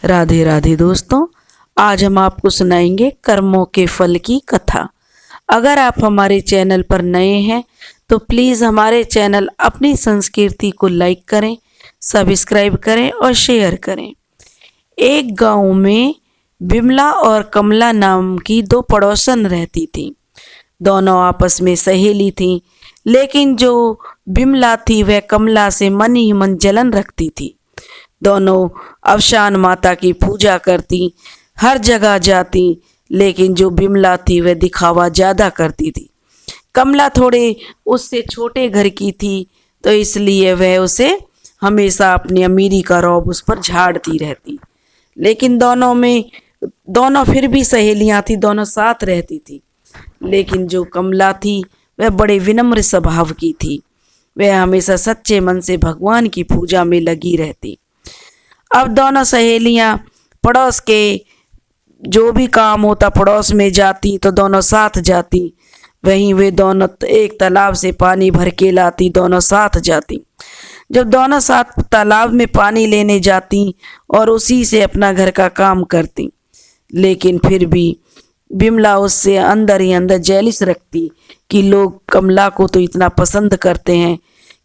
राधे राधे दोस्तों, आज हम आपको सुनाएंगे कर्मों के फल की कथा। अगर आप हमारे चैनल पर नए हैं तो प्लीज़ हमारे चैनल अपनी संस्कृति को लाइक करें, सब्सक्राइब करें और शेयर करें। एक गांव में बिमला और कमला नाम की दो पड़ोसन रहती थीं। दोनों आपस में सहेली थीं, लेकिन जो बिमला थी वह कमला से मन ही मन जलन रखती थी। दोनों अवसान माता की पूजा करती, हर जगह जाती, लेकिन जो बिमला थी वह दिखावा ज़्यादा करती थी। कमला थोड़े उससे छोटे घर की थी, तो इसलिए वह उसे हमेशा अपनी अमीरी का रौब उस पर झाड़ती रहती। लेकिन दोनों फिर भी सहेलियां थी, दोनों साथ रहती थी। लेकिन जो कमला थी वह बड़े विनम्र स्वभाव की थी। वह हमेशा सच्चे मन से भगवान की पूजा में लगी रहती। अब दोनों सहेलियां पड़ोस के जो भी काम होता पड़ोस में जाती, तो दोनों साथ जाती। वहीं वे दोनों एक तालाब से पानी भर के लाती, दोनों साथ जाती। जब दोनों साथ तालाब में पानी लेने जाती और उसी से अपना घर का काम करती, लेकिन फिर भी बिमला उससे अंदर ही अंदर जेलिस रखती कि लोग कमला को तो इतना पसंद करते हैं,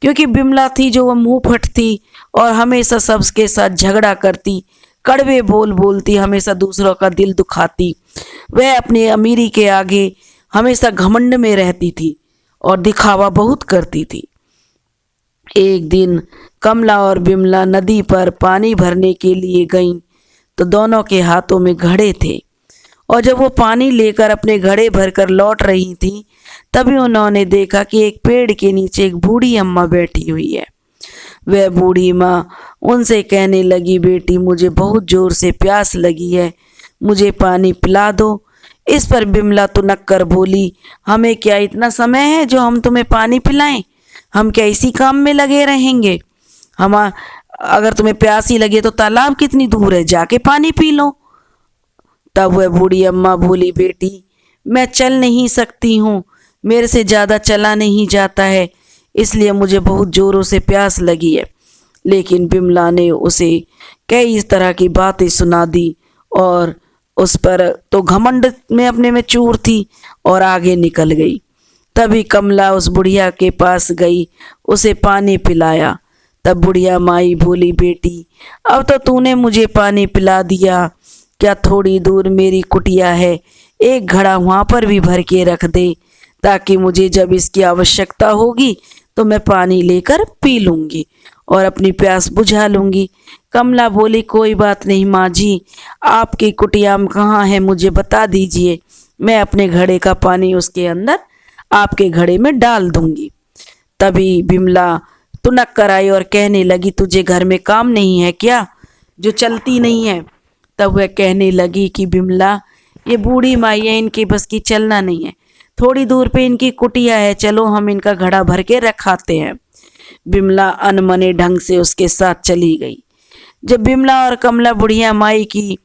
क्योंकि बिमला थी जो वह मुंह फट थी और हमेशा सबके साथ झगड़ा करती, कड़वे बोल बोलती, हमेशा दूसरों का दिल दुखाती। वह अपनी अमीरी के आगे हमेशा घमंड में रहती थी और दिखावा बहुत करती थी। एक दिन कमला और बिमला नदी पर पानी भरने के लिए गईं, तो दोनों के हाथों में घड़े थे और जब वो पानी लेकर अपने घड़े भरकर लौट रही थी, तभी उन्होंने देखा कि एक पेड़ के नीचे एक बूढ़ी अम्मा बैठी हुई है। वह बूढ़ी माँ उनसे कहने लगी, बेटी मुझे बहुत जोर से प्यास लगी है, मुझे पानी पिला दो। इस पर बिमला तुनक कर बोली, हमें क्या इतना समय है जो हम तुम्हें पानी पिलाएं? हम क्या इसी काम में लगे रहेंगे? अगर तुम्हें प्यास ही लगे तो तालाब कितनी दूर है, जाके पानी पी लो। तब वह बूढ़ी अम्मा बोली, बेटी मैं चल नहीं सकती हूँ, मेरे से ज़्यादा चला नहीं जाता है, इसलिए मुझे बहुत ज़ोरों से प्यास लगी है। लेकिन बिमला ने उसे कई इस तरह की बातें सुना दी और उस पर तो घमंड में अपने में चूर थी और आगे निकल गई। तभी कमला उस बुढ़िया के पास गई, उसे पानी पिलाया। तब बुढ़िया माई बोली, बेटी अब तो तूने मुझे पानी पिला दिया, क्या थोड़ी दूर मेरी कुटिया है, एक घड़ा वहाँ पर भी भर के रख दे, ताकि मुझे जब इसकी आवश्यकता होगी तो मैं पानी लेकर पी लूँगी और अपनी प्यास बुझा लूँगी। कमला बोली, कोई बात नहीं माँ जी, आपकी कुटिया कहाँ है मुझे बता दीजिए, मैं अपने घड़े का पानी उसके अंदर आपके घड़े में डाल दूँगी। तभी बिमला तुनक कर आई और कहने लगी, तुझे घर में काम नहीं है क्या जो चलती नहीं है? तब वह कहने लगी कि बिमला ये बूढ़ी माई है, इनकी बस की चलना नहीं है, थोड़ी दूर पे इनकी कुटिया है, चलो हम इनका घड़ा भर के रखाते हैं। बिमला अनमने ढंग से उसके साथ चली गई। जब बिमला और कमला बुढ़िया माई की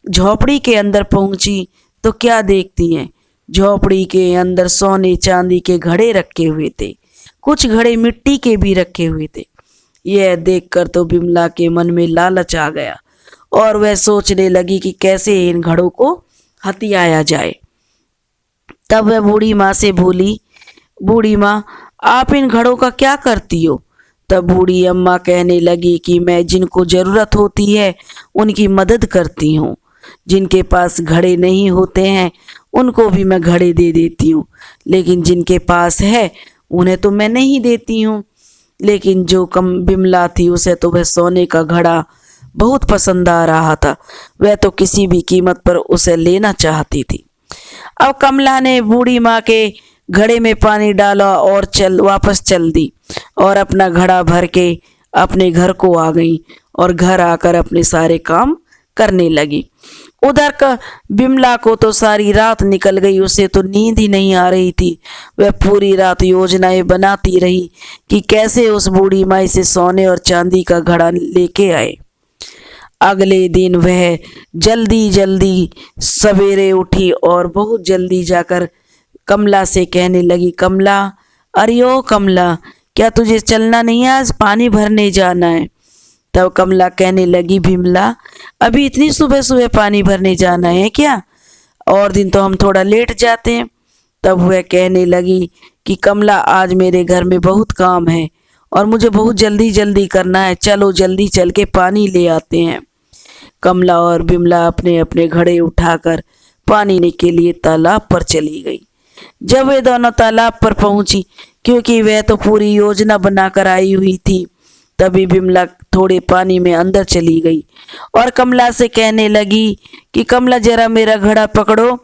झोपड़ी के अंदर पहुंची तो क्या देखती हैं, झोपड़ी के अंदर सोने चांदी के घड़े रखे हुए थे, कुछ घड़े मिट्टी के भी रखे हुए थे। यह देखकर तो बिमला के मन में लालच आ गया और वह सोचने लगी कि कैसे इन घड़ों को हथियाया जाए। तब वह बूढ़ी माँ से बोली, बूढ़ी माँ आप इन घड़ों का क्या करती हो? तब बूढ़ी अम्मा कहने लगी कि मैं जिनको ज़रूरत होती है उनकी मदद करती हूँ, जिनके पास घड़े नहीं होते हैं उनको भी मैं घड़े दे देती हूँ, लेकिन जिनके पास है उन्हें तो मैं नहीं देती हूँ। लेकिन जो बिमला थी उसे तो वह सोने का घड़ा बहुत पसंद आ रहा था, वह तो किसी भी कीमत पर उसे लेना चाहती थी। अब कमला ने बूढ़ी माँ के घड़े में पानी डाला और वापस चल दी और अपना घड़ा भर के अपने घर को आ गई और घर आकर अपने सारे काम करने लगी। उधर का बिमला को तो सारी रात निकल गई, उसे तो नींद ही नहीं आ रही थी। वह पूरी रात योजनाएं बनाती रही कि कैसे उस बूढ़ी माई से सोने और चांदी का घड़ा लेके आए। अगले दिन वह जल्दी जल्दी सवेरे उठी और बहुत जल्दी जाकर कमला से कहने लगी, कमला अरे ओ कमला, क्या तुझे चलना नहीं है, आज पानी भरने जाना है। तब कमला कहने लगी, बिमला अभी इतनी सुबह सुबह पानी भरने जाना है क्या? और दिन तो हम थोड़ा लेट जाते हैं। तब वह कहने लगी कि कमला आज मेरे घर में बहुत काम है और मुझे बहुत जल्दी जल्दी करना है, चलो जल्दी चल के पानी ले आते हैं। कमला और बिमला अपने अपने घड़े उठाकर पानी लेने के लिए तालाब पर चली गई। जब वे दोनों तालाब पर पहुंची, क्योंकि वह तो पूरी योजना बनाकर आई हुई थी, तभी बिमला थोड़े पानी में अंदर चली गई और कमला से कहने लगी कि कमला जरा मेरा घड़ा पकड़ो,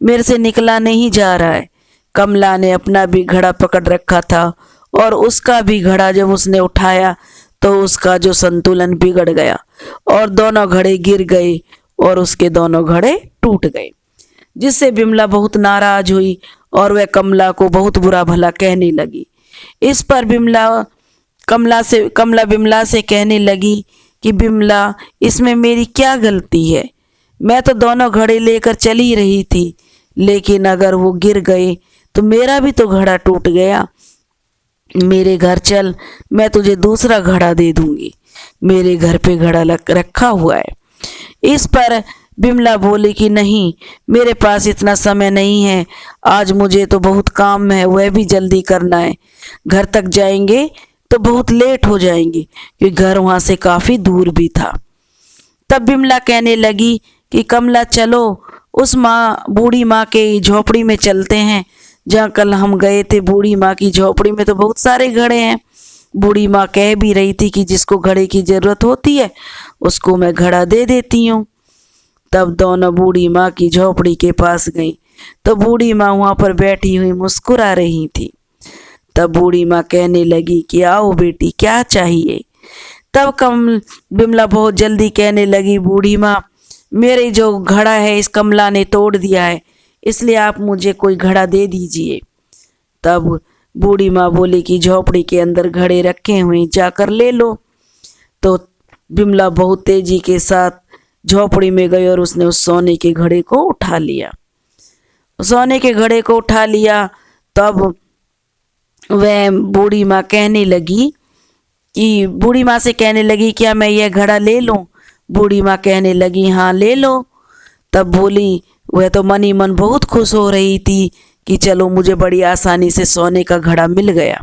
मेरे से निकला नहीं जा रहा है। कमला ने अपना भी घड़ा पकड़ रखा था और उसका भी घड़ा जब उसने उठाया तो उसका जो संतुलन बिगड़ गया और दोनों घड़े गिर गए और उसके दोनों घड़े टूट गए, जिससे बिमला बहुत नाराज हुई और वह कमला को बहुत बुरा भला कहने लगी। इस पर कमला बिमला से कहने लगी कि बिमला इसमें मेरी क्या गलती है? मैं तो दोनों घड़े लेकर चली रही थी, लेकिन अगर वो गिर गए तो मेरा भी तो घड़ा टूट गया। मेरे घर चल, मैं तुझे दूसरा घड़ा दे दूंगी, मेरे घर पे घड़ा रखा हुआ है। इस पर बिमला बोली कि नहीं, मेरे पास इतना समय नहीं है, आज मुझे तो बहुत काम है, वह भी जल्दी करना है। घर तक जाएंगे तो बहुत लेट हो जाएंगे, क्योंकि घर वहां से काफी दूर भी था। तब बिमला कहने लगी कि कमला चलो उस बूढ़ी माँ के झोपड़ी में चलते हैं, जहाँ कल हम गए थे। बूढ़ी माँ की झोपड़ी में तो बहुत सारे घड़े हैं। बूढ़ी माँ कह भी रही थी कि जिसको घड़े की जरूरत होती है उसको मैं घड़ा दे देती हूँ। तब दोनों बूढ़ी माँ की झोपड़ी के पास गई तो बूढ़ी माँ वहां पर बैठी हुई मुस्कुरा रही थी। तब बूढ़ी माँ कहने लगी कि आओ बेटी, क्या चाहिए? तब बिमला बहुत जल्दी कहने लगी, बूढ़ी माँ मेरे जो घड़ा है इस कमला ने तोड़ दिया है, इसलिए आप मुझे कोई घड़ा दे दीजिए। तब बूढ़ी माँ बोली कि झोपड़ी के अंदर घड़े रखे हुए, जाकर ले लो। तो बिमला बहुत तेजी के साथ झोपड़ी में गई और उसने उस सोने के घड़े को उठा लिया। सोने के घड़े को उठा लिया। तब वह बूढ़ी माँ से कहने लगी क्या मैं यह घड़ा ले लूं? बूढ़ी माँ कहने लगी हाँ ले लो। तब बोली, वह तो मन ही मन बहुत खुश हो रही थी कि चलो मुझे बड़ी आसानी से सोने का घड़ा मिल गया।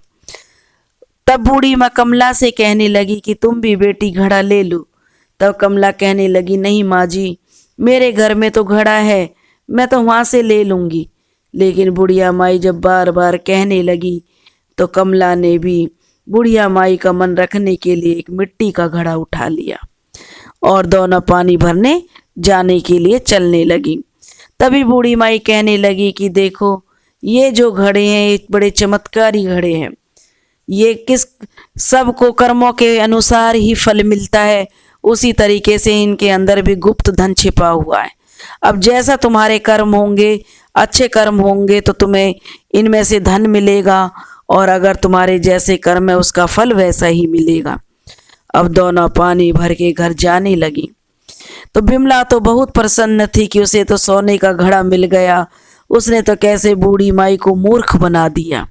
तब बूढ़ी माँ कमला से कहने लगी कि तुम भी बेटी घड़ा ले लो। तब कमला कहने लगी, नहीं माँ जी, मेरे घर में तो घड़ा है, मैं तो वहां से ले लूंगी। लेकिन बुढ़िया माई जब बार बार कहने लगी तो कमला ने भी बुढ़िया माई का मन रखने के लिए एक मिट्टी का घड़ा उठा लिया और दोनों पानी भरने जाने के लिए चलने लगी। तभी बूढ़ी माई कहने लगी कि देखो ये जो घड़े हैं ये बड़े चमत्कारी घड़े हैं, ये सबको कर्मों के अनुसार ही फल मिलता है, उसी तरीके से इनके अंदर भी गुप्त धन छिपा हुआ है। अब जैसा तुम्हारे कर्म होंगे, अच्छे कर्म होंगे तो तुम्हें इनमें से धन मिलेगा, और अगर तुम्हारे जैसे कर्म है उसका फल वैसा ही मिलेगा। अब दोनों पानी भर के घर जाने लगी। तो बिमला तो बहुत प्रसन्न थी कि उसे तो सोने का घड़ा मिल गया, उसने तो कैसे बूढ़ी माई को मूर्ख बना दिया।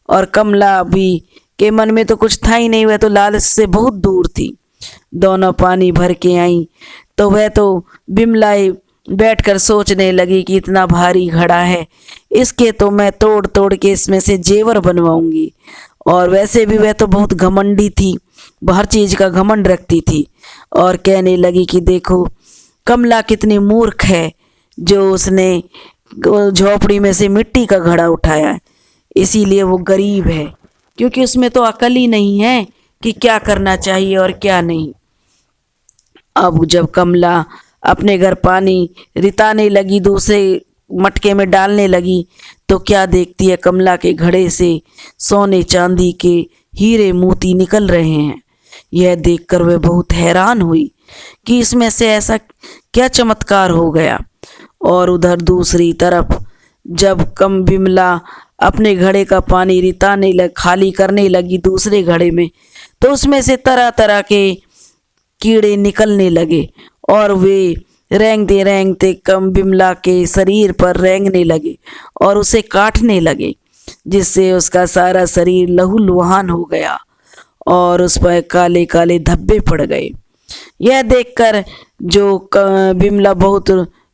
और कमला भी के मन में तो कुछ था ही नहीं, वह तो लालच से बहुत दूर थी। दोनों पानी भर के आई तो वह तो बिमला बैठकर सोचने लगी कि इतना भारी घड़ा है, इसके तो मैं तोड़ तोड़ के इसमें से जेवर बनवाऊंगी। और वैसे भी वह तो बहुत घमंडी थी, हर चीज का घमंड रखती थी। और कहने लगी कि देखो कमला कितनी मूर्ख है, जो उसने झोपड़ी में से मिट्टी का घड़ा उठाया है, इसीलिए वो गरीब है, क्योंकि उसमें तो अकल ही नहीं है कि क्या करना चाहिए और क्या नहीं। अब जब कमला अपने घर पानी रिताने लगी, दूसरे मटके में डालने लगी, तो क्या देखती है कमला के घड़े से सोने चांदी के हीरे मोती निकल रहे हैं। यह देखकर वह बहुत हैरान हुई कि इसमें से ऐसा क्या चमत्कार हो गया। और उधर दूसरी तरफ जब बिमला अपने घड़े का पानी रिताने खाली करने लगी दूसरे घड़े में, तो उसमें से तरह तरह के कीड़े निकलने लगे और वे रेंगते रेंगते बिमला के शरीर पर रेंगने लगे और उसे काटने लगे, जिससे उसका सारा शरीर लहूलुहान हो गया और उस पर काले काले धब्बे पड़ गए। यह देखकर बिमला बहुत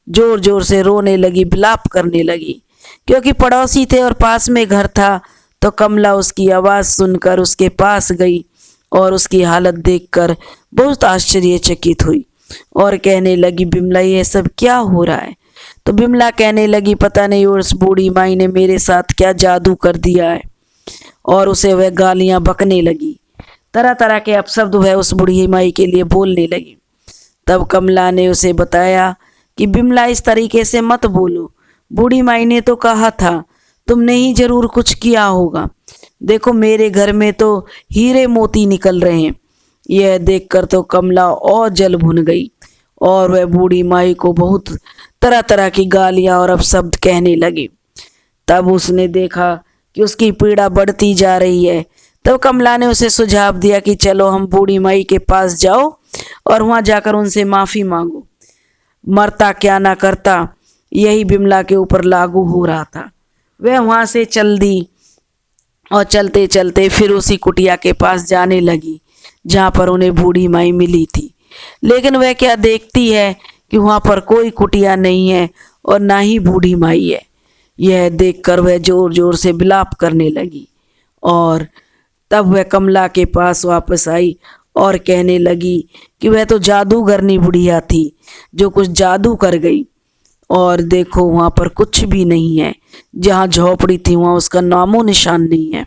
जोर जोर से रोने लगी, विलाप करने लगी। क्योंकि पड़ोसी थे और पास में घर था, तो कमला उसकी आवाज़ सुनकर उसके पास गई और उसकी हालत देखकर बहुत आश्चर्यचकित हुई और कहने लगी, बिमला ये सब क्या हो रहा है? तो बिमला कहने लगी, पता नहीं उस बूढ़ी माई ने मेरे साथ क्या जादू कर दिया है। और उसे वह गालियां बकने लगी, तरह तरह के अपशब्द वह उस बूढ़ी माई के लिए बोलने लगी। तब कमला ने उसे बताया कि बिमला इस तरीके से मत बोलो, बूढ़ी माई ने तो कहा था तुमने ही जरूर कुछ किया होगा। देखो मेरे घर में तो हीरे मोती निकल रहे हैं। यह देखकर तो कमला और जल भुन गई और वह बूढ़ी माई को बहुत तरह तरह की गालियां और अपशब्द कहने लगी। तब उसने देखा कि उसकी पीड़ा बढ़ती जा रही है। तब कमला ने उसे सुझाव दिया कि चलो हम बूढ़ी माई के पास जाओ और वहां जाकर उनसे माफी मांगो। मरता क्या ना करता, यही बिमला के ऊपर लागू हो रहा था। वह वहां से चल दी और चलते चलते फिर उसी कुटिया के पास जाने लगी जहां पर उन्हें बूढ़ी माई मिली थी। लेकिन वह क्या देखती है कि वहां पर कोई कुटिया नहीं है और ना ही बूढ़ी माई है। यह देखकर वह जोर जोर से विलाप करने लगी और तब वह कमला के पास वापस आई और कहने लगी कि वह तो जादूगरनी बुढ़िया थी जो कुछ जादू कर गई, और देखो वहाँ पर कुछ भी नहीं है, जहाँ झोपड़ी थी वहाँ उसका नामो निशान नहीं है।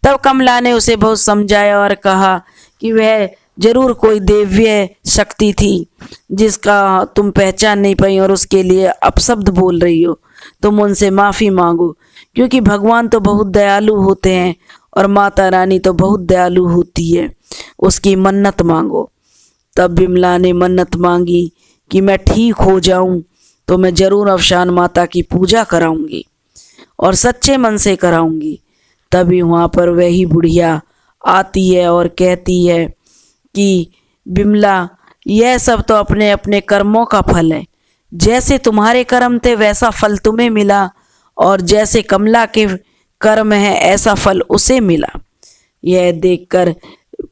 तब कमला ने उसे बहुत समझाया और कहा कि वह जरूर कोई दिव्य शक्ति थी जिसका तुम पहचान नहीं पाई और उसके लिए अपशब्द बोल रही हो। तुम उनसे माफ़ी मांगो, क्योंकि भगवान तो बहुत दयालु होते हैं और माता रानी तो बहुत दयालु होती है। उसकी मन्नत मांगो। तब बिमला ने मन्नत मांगी कि मैं ठीक हो जाऊं तो मैं जरूर अवशान माता की पूजा कराऊंगी और सच्चे मन से कराऊंगी। तभी वहाँ पर वही बुढ़िया आती है और कहती है कि बिमला यह सब तो अपने अपने कर्मों का फल है। जैसे तुम्हारे कर्म थे वैसा फल तुम्हें मिला और जैसे कमला के कर्म है ऐसा फल उसे मिला। यह देखकर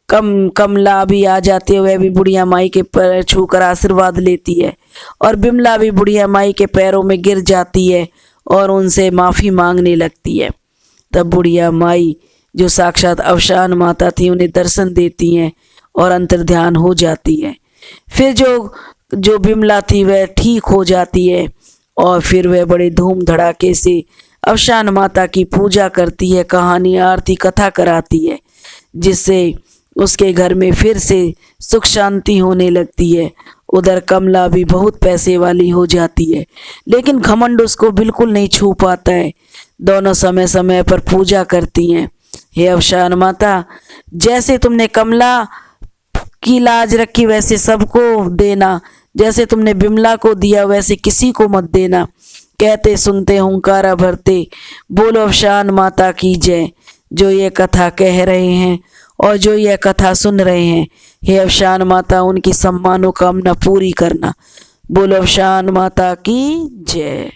कमला भी आ जाती है, वह भी बुढ़िया माई के पैर छूकर आशीर्वाद लेती है और बिमला भी बुढ़िया माई के पैरों में गिर जाती है और उनसे माफ़ी मांगने लगती है। तब बुढ़िया माई जो साक्षात अवशान माता थी उन्हें दर्शन देती हैं और अंतर्ध्यान हो जाती है। फिर जो बिमला थी वह ठीक हो जाती है और फिर वह बड़े धूम धड़ाके से अवशान माता की पूजा करती है, कहानी आरती कथा कराती है, जिससे उसके घर में फिर से सुख शांति होने लगती है। उधर कमला भी बहुत पैसे वाली हो जाती है, लेकिन घमंड उसको बिल्कुल नहीं छू पाता है। दोनों समय समय पर पूजा करती हैं। हे अवशान माता, जैसे तुमने कमला की लाज रखी वैसे सबको देना, जैसे तुमने बिमला को दिया वैसे किसी को मत देना। कहते सुनते हुंकारा भरते बोलो अवशान माता की जय। जो ये कथा कह रहे हैं और जो यह कथा सुन रहे हैं, हे अवशान माता उनकी सम्मानों कामना पूरी करना। बोलो अवशान माता की जय।